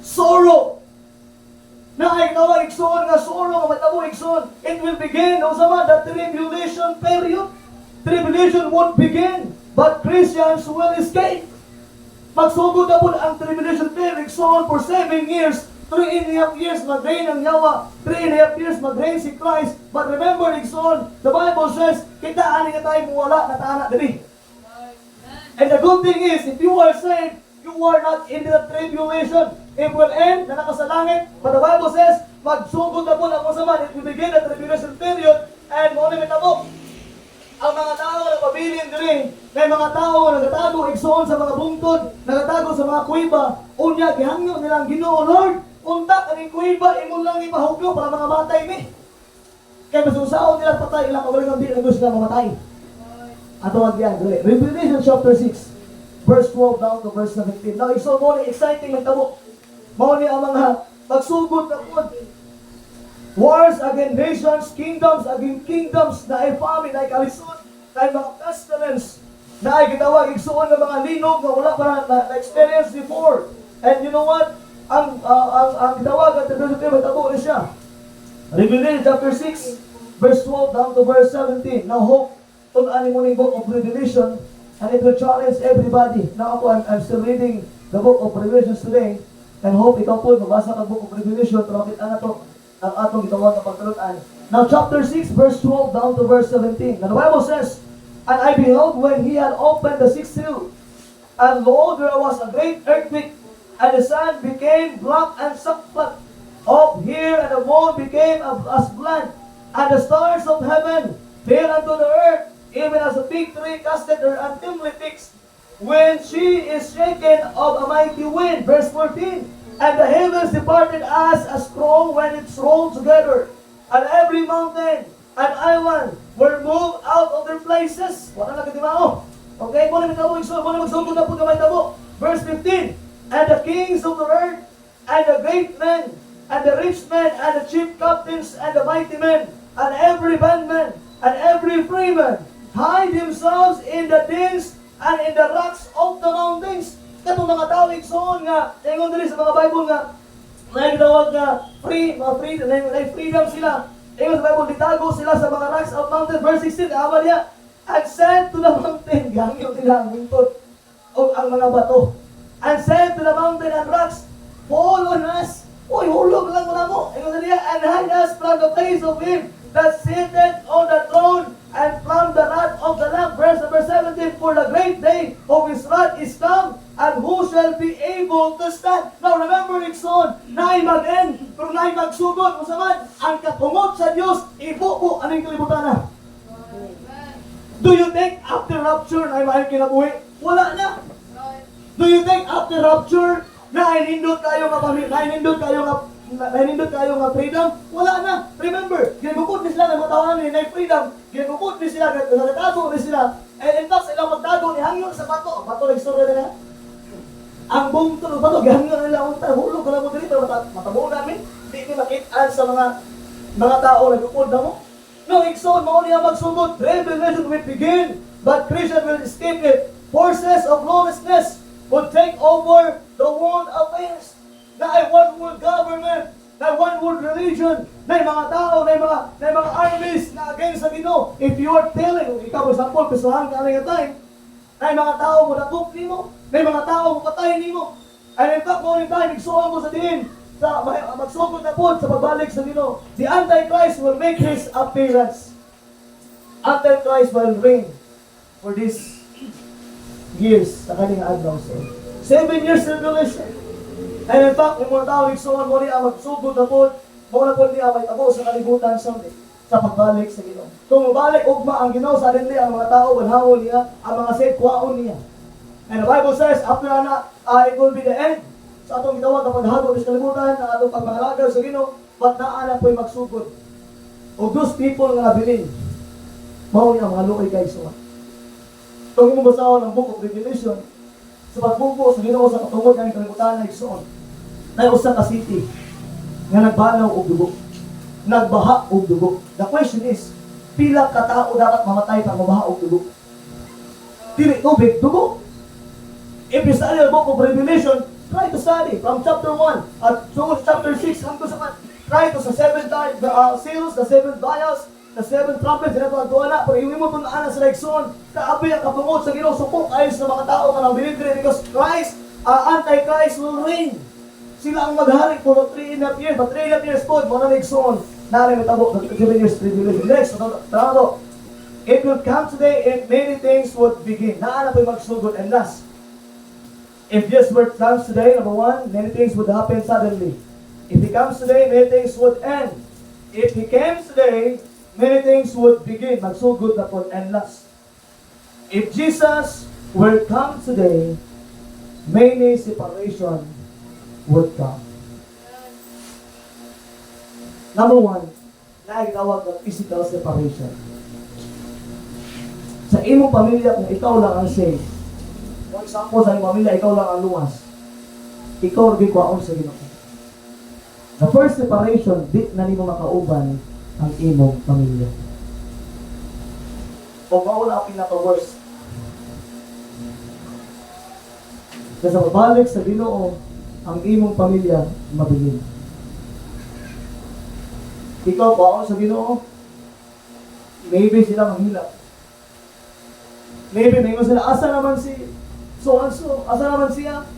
Sorrow. Na ay nawa igsoon nga sorrow nga matabo igsoon. It will begin usama the tribulation period. Tribulation won't begin, but Christians will escape. Magsugod na po ang tribulation period igsoon for 7 years. 3.5 years mag-reign ang Yawa. 3.5 years mag-reign si Christ. But remember igsoon, the Bible says, kita ani nga tayo muwala na taana diri. And the good thing is, if you are saved, you are not in the tribulation. It will end, na nakasalangit. But the Bible says, magsugod na po ang masama. It will begin the tribulation period. And mo na mitabo. Ang mga tao na mabilin diri, may mga tao nagatago igsoon sa mga bungtod, nagatago sa mga kuweba, unya gihangyo nilang Ginoo, Lord, unta kaning kuweba imo lang ipahugno para mga matay mi. Kaya masusaon nila patay ilang kagaling ang di na gusto na mamatay. Ato agyan, dili. Revelation chapter 6, verse 12 down to verse 17. Now, iso mo ni exciting magtabo. Mao ni ang mga pagsugod na pod. Wars against nations, kingdoms against kingdoms, na ay famine, na ay kalisod, na ay mga pestilence, na ay gitawag igsuon ng mga linog na wala pa na-experience before. And you know what? Ang gitawag at magtabo na siya. Revelation chapter 6, verse 12 down to verse 17. Now hope, tunan mo ni book of Revelation, and it will challenge everybody. Now ako, I'm still reading the book of Revelation today, and hope ikaw po, mabasa ka book of Revelation, pero kita na to, ang atong gitawag na pagtalunan. Now chapter 6, verse 12 down to verse 17. Now the Bible says, and I beheld when he had opened the sixth seal, and lo, there was a great earthquake, and the sun became black and sackcloth. Up here and the moon became as blood, and the stars of heaven fell unto the earth, even as a big tree casted her untimely figs, when she is shaken of a mighty wind. Verse 14. And the heavens departed as a scroll when it's rolled together, and every mountain and island were moved out of their places. Wala na katimao. Okay, muna may tabo, muna magsugod na po kamay tabo. Verse 15. And the kings of the earth, and the great men, and the rich men, and the chief captains, and the mighty men, and every bondman, and every freeman, hide themselves in the dens and in the rocks of the mountains. Katong mga tao igsoon nga, ingon diri sa mga Bible nga, may gitawag nga freedom sila. Ingon sa Bible, ditago sila sa mga rocks of mountains. Verse 16, awa niya, and said to the mountain, gangyo nila ang bintod, o ang mga bato, and said to the mountain and rocks, fall on us. Uy, hulog lang muna mo. Ingon niya, and hide us from the face of him that sitteth on the throne, and from the wrath of the Lamb. Verse number 17, for the great day of his wrath is come, and who shall be able to stand? Now remember, Nixon, naay mag-end, pero naay magsugod. Musaman, ang katungod sa Diyos, ibuko aning kalibutan na. Do you think after rapture na ay kinabuhi? Wala na. Do you think after rapture na ay nindot kayo nga pamilya, na ay nindot kayo nga freedom? Wala na. Remember, ginagukod ni sila ng mga tawanan ni freedom, ginagukod ni sila, nagtago ni sila, and in fact, sila magtago ni hangyo sa bato. Bato na istorya nila. Ang bungto ng bato, gihangyo na nila, hulog ka lang mo dito, matabo namin, hindi ni makitaan sa mga tao na gukod na mo. No, ikson, mo niya magsugod, revelation will begin, but Christian will escape it. Forces of lawlessness will take over the world affairs. Na ay one world government, na one world religion, na mga tao, na mga armies na against sa Ginoo. If you are telling, ikaw for example, pisuhan ka nga time, na mga tao mo natuk nimo, na mga tao mo patay nimo. And in fact, mo rin tayo, nagsuon mo sa din, sa magsugod na po sa pagbalik sa Ginoo. The Antichrist will make his appearance. Antichrist will reign for this years sa kanyang adlaw. 7 years tribulation. And in fact, yung mga tao nagsuon mo rin ang magsugod na po, mo na po niya may tabo sa kalibutan sa pagbalik sa Ginoo. Kung mabalik ugma ang Ginoo sa rin ang mga tao, walhawon niya, ang mga saved, kuwaon niya. And the Bible says, after na, it will be the end. Sa atong gitawag ang paghagod sa kalibutan, ang atong pagmahalagaw sa Ginoo, ba't naana po'y magsugod? O those people nga nabilin, mao niya mga luoy guys. Kung mo basahon ang book of Revelation, sa pagbubo sa Ginoo sa katungod ng kalibutan na igsoon, na usa ka city nga nagbanaw og dugo, nagbaha og dugo. The question is, pila ka tao dapat mamatay para mabaha og dugo? Dili tubig, dugo. If you study the book of Revelation, try to study from chapter 1 at chapter 6 hangtod sa try to sa 7 seals, the 7 vials, the 7 trumpets, and ito ang tuwana, pero yung mo itong naanan sa Lexon, kaabi ang kapungod sa Ginoo, supok ayos ng mga tao ka ng binigre, because Christ, Antichrist will reign. Sila ang maghari for 3.5 years, but 3.5 years po, mga Lexon, narin itabo, 7 years tribulation. Next, tawag it will come today and many things would begin. Naanan po yung magsugod, and last, if this word comes today, number 1, many things would happen suddenly. If he comes today, many things would end. If he came today, many things would begin. Magsugod na po and last. If Jesus will come today, many separation would come. Number one, naigawag ng physical separation. Sa imong pamilya, kung ikaw lang ang saved, for example, sa imong pamilya, ikaw lang ang luwas, ikaw rin kwaon sa Ginoo. The first separation, di na nimo makauban ang imong pamilya. O mauna ang pinaka-worst. Kasi mabalik sa Ginoo, ang imong pamilya mabilin. Ikaw kwaon sa Ginoo, maybe sila manghilap. Maybe mayroon sila, asa naman si so-and-so, asa naman siya?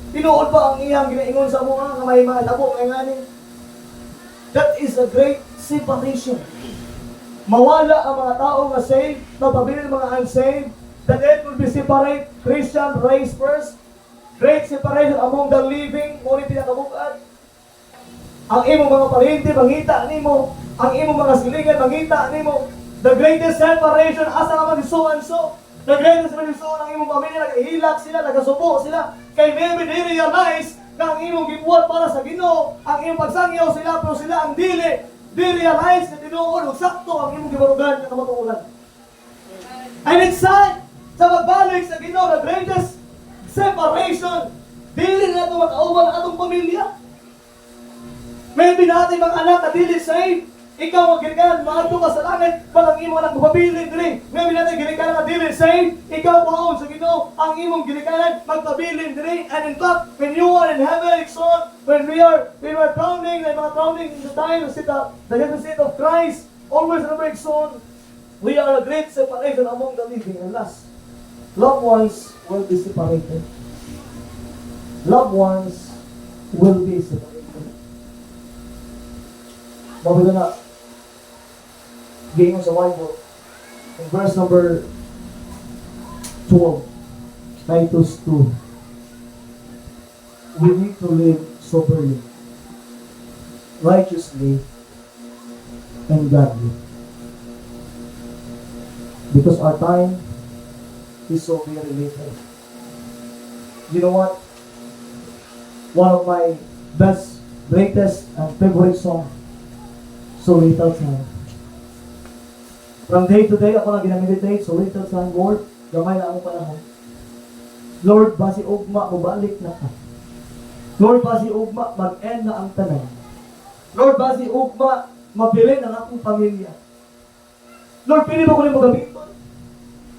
Tinuod pa ang iyang ginaingon sa mga nga may mga labo, may nganin. That is a great separation. Mawala ang mga tao nga saved, mapabilin ang mga unsaved. The dead will be separate. Christian race first. Great separation among the living, ngunit pinakabukad. Ang imong mga parinti, mangita nimo. Ang imong mga silingan, mangita nimo. The greatest separation, asa naman si so-and-so. The greatest separation, ang imong pamilya, nag-ihilak sila, nagasubo sila. Kay maybe they realize na ang imong gibuhat para sa Ginoo, ang imong pagsangyaw sila, pero sila ang dili. They realize na tinuod, sakto ang imong gibarugan na kamatuulan. And it's sad, sa magbalik sa Ginoo, the greatest separation, dili na ito makauban ang atong pamilya. Maybe natin mga anak na dili saved, ikaw ang ginikanan, maadto ka sa langit, palang imo anak magpabilin diri. Maybe natin ginikanan na dili saved, ikaw kwaon sa Ginoo, ang imong ginikanan magpabilin diri. And in fact, when you are in heaven, son, when we were crowning, like mga crowning in the time of the heaven seat of Christ, always remember, son, we are a great separation among the living. And last, loved ones will be separated. Loved ones will be separated. But we're gonna gain sa Bible in verse number 12, Titus 2. We need to live soberly, righteously, and godly. Because our time is so very limited. You know what? One of my best, greatest, and favorite song, So Little Time. From day to day, ako lang ginameditate, so little time, Lord, gamay na ang panahon. Lord, basi ugma, mabalik na ka. Lord, basi ugma, mag-end na ang tanan. Lord, basi ugma, mabilin ang akong pamilya. Lord, pili mo ko mo gamiton.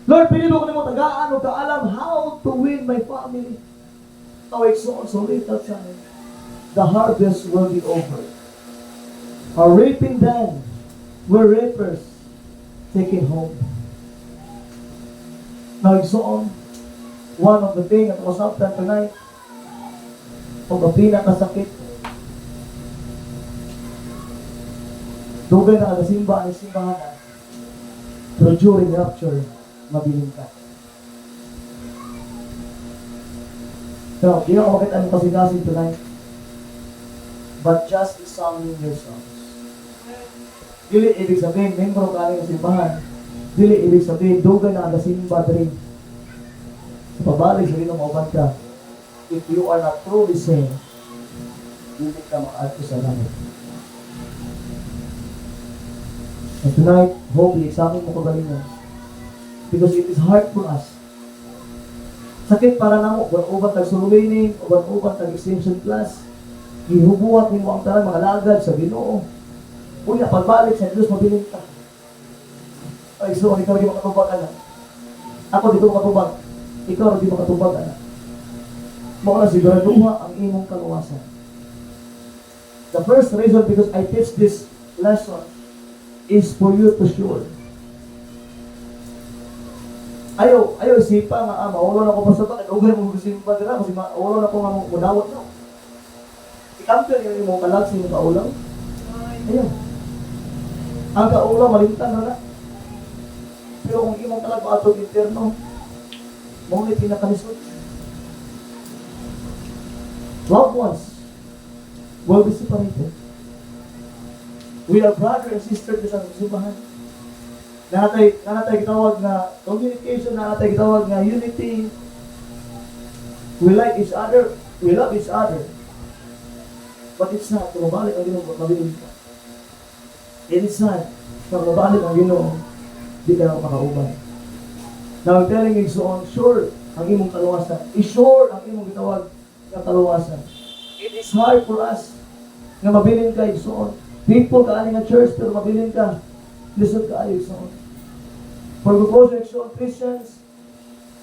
Lord, pili mo ko mo tagaan o kaalam how to win my family. Oh, it's so little time. The harvest will be over. Our reaping then, we're reapers taking home. Now, igsoon, one of the things that was up tonight, o pinakasakit, dugay na kagasimba ang simbahan na, pero during rapture, mabiling ka. So, di ako makita ang pasigasin tonight, but just examine yourselves. Dili ibig sabihin, membro ka rin ng simbahan. Dili ibig sabihin, dugay na nagasimba rin. Sa pabalik sa Ginoo mauban ka, if you are not truly saved, dili ka makaadto sa langit. And tonight, hopefully, sa akin mo kagalingan. Because it is hard for us. Sakit para na mo, uban tag-surveying, uban tag-extension class, ihubuhat mo ang tanan mga lagad sa Ginoo. Una, pagbalik sa Diyos, mabiling ka. Ay, so, ikaw di makatubag, anak. Ako di ko makatubag. Ikaw di makatubag, anak. Muna siguraduha ang imong kaluwasan. The first reason because I teach this lesson is for you to sure. Ayaw isipa nga, maulo na ko pa sa ito, ugay mo gusimpa dira, kasi maulo na ko nga mudawat na. Ikampion yung imong kalag sa imong kaulang. Ayaw. Ang kaulang, malimtan na. Pero kung imong kalag maatog interno, maulit pinakanisod. Loved ones will be separated. We are brother and sister sa simbahan. natay gitawag nga communication, natay gitawag nga unity. We like each other, we love each other. But it's not, kung mabalik ang Ginoo, mabilis ka. It is not, kung mabalik ang Ginoo, di ka na makauban. Now, I'm telling you, so sure ang imong kaluwasan. I-sure ang imong gitawag nga kaluwasan. It is hard for us nga mabilin ka, igsoon. People ka aling nga church, pero mabilin ka. Listen ka aling igsoon. For because igsoon, Christians,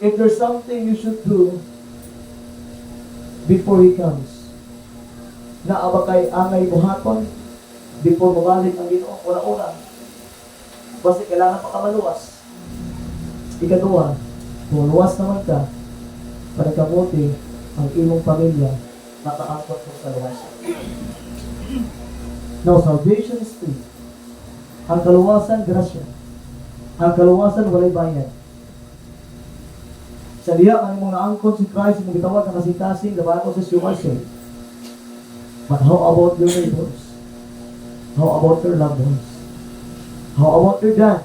if there's something you should do before He comes, na aba kay angay buhaton, before mabalik ang Ginoo, una-una, basta kailangan pa ka maluwas. Ikaduha, kung luwas naman ka, para kabuti ang imong pamilya, makaangkot mo sa luwasan. Now, salvation is free. Ang kaluwasan, grasya. Ang kaluwasan, walay bayad. Sa diya, ang imong naangkot si Christ, imong gitawag ang kasing-kasing, laban ko sa you are saved. But how about your neighbors? How about your loved ones? How about your dad?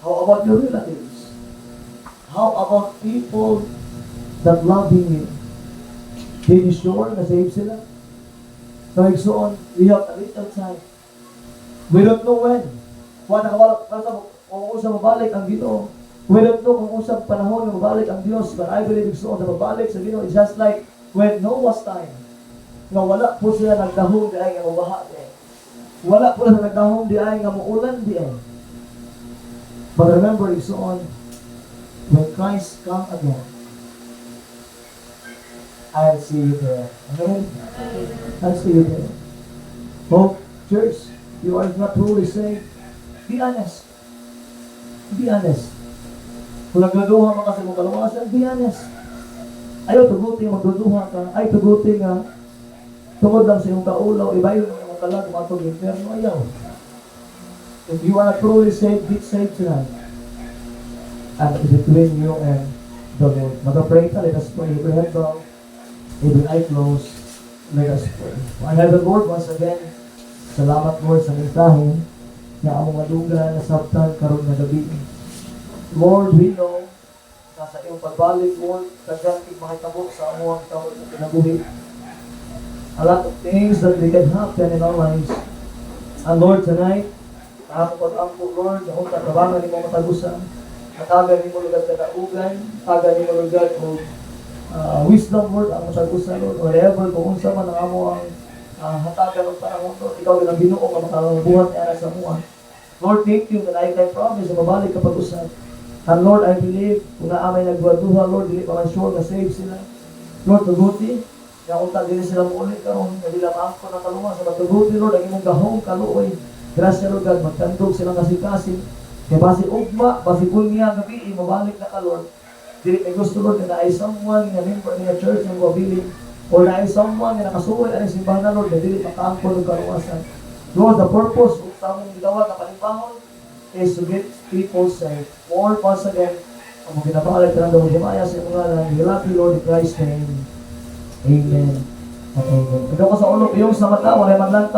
How about your relatives? How about people that loving you? Did you sure na save sila? So, igsoon, we have a little time. We don't know when. Kung usang mabalik ang Ginoo. We don't know kung usang panahon na mabalik ang Diyos. But I believe igsoon na mabalik sa Ginoo is just like when Noah's time. Nga wala po sila nagdahong di ay nga mabaha di ay. Wala po sila nagdahong di ay nga maulan di ay. But remember, igsoon, when Christ come again, I'll see you there. Amen? I'll see you there. Oh, church, you are not truly saved. Be honest. Be honest. Kung nagduduha man kasi mong kaluwasan, be honest. Ayaw tuguti magduduha ka. Ay tuguti nga tungod lang sa iyong kaulaw, ibayo ng iyong kalag, matong inferno, ayaw. If you are not truly saved, be saved tonight. And between you and the Lord. Mag-pray ka, let us pray. Every head bow, every eye closed, let us pray. I have the Lord once again. Salamat Lord sa mensahe na among maduga na sabtan karon nga gabi. Lord, we know na sa iyong pagbalik, Lord, kagantig makitabo sa among tawag na kinabuhi. A lot of things that they can happen in our lives. And Lord, tonight, ako pag-ampo, Lord, na kung tatabangan ni mo matagusan, natagan ni mo lugar kadaugan, tagan ni mo lugar o wisdom, Lord, ang matagusan, Lord, whatever, kung unsa man ang amo ang hatagan ng panahon, Lord, ikaw din ang Ginoo ang makabuhat niya sa mua. Lord, thank you that I can promise na mabalik kapag usap. And Lord, I believe, kung naamay nagduha, Lord, dili pa man sure na save sila. Lord, tuguti, kaya kung tagili sila muli karon, na dila maangko na kalungan sa matuguti, Lord, ang imong gahong kaluoy. Grasya, Lord God, magtandog silang kasing-kasing. Kaya basi ugma, basi kunya gabi, mabalik na ka, Lord. Dili may gusto, Lord, na ay someone nga member ng church ng wabiling, or na ay someone nga nakasuway ang simbahan na, Lord, na dili makaangko ng kaluwasan. Lord, the purpose of tamong gitawag na palimpahon is to get people saved. Or once again, ang mga ginapakalay ka ng Dawang Himaya sa mga lang, we love you, Lord, in Christ's name. Amen. At amen. Ikaw ko sa ulo, yung sa mata, wala man lang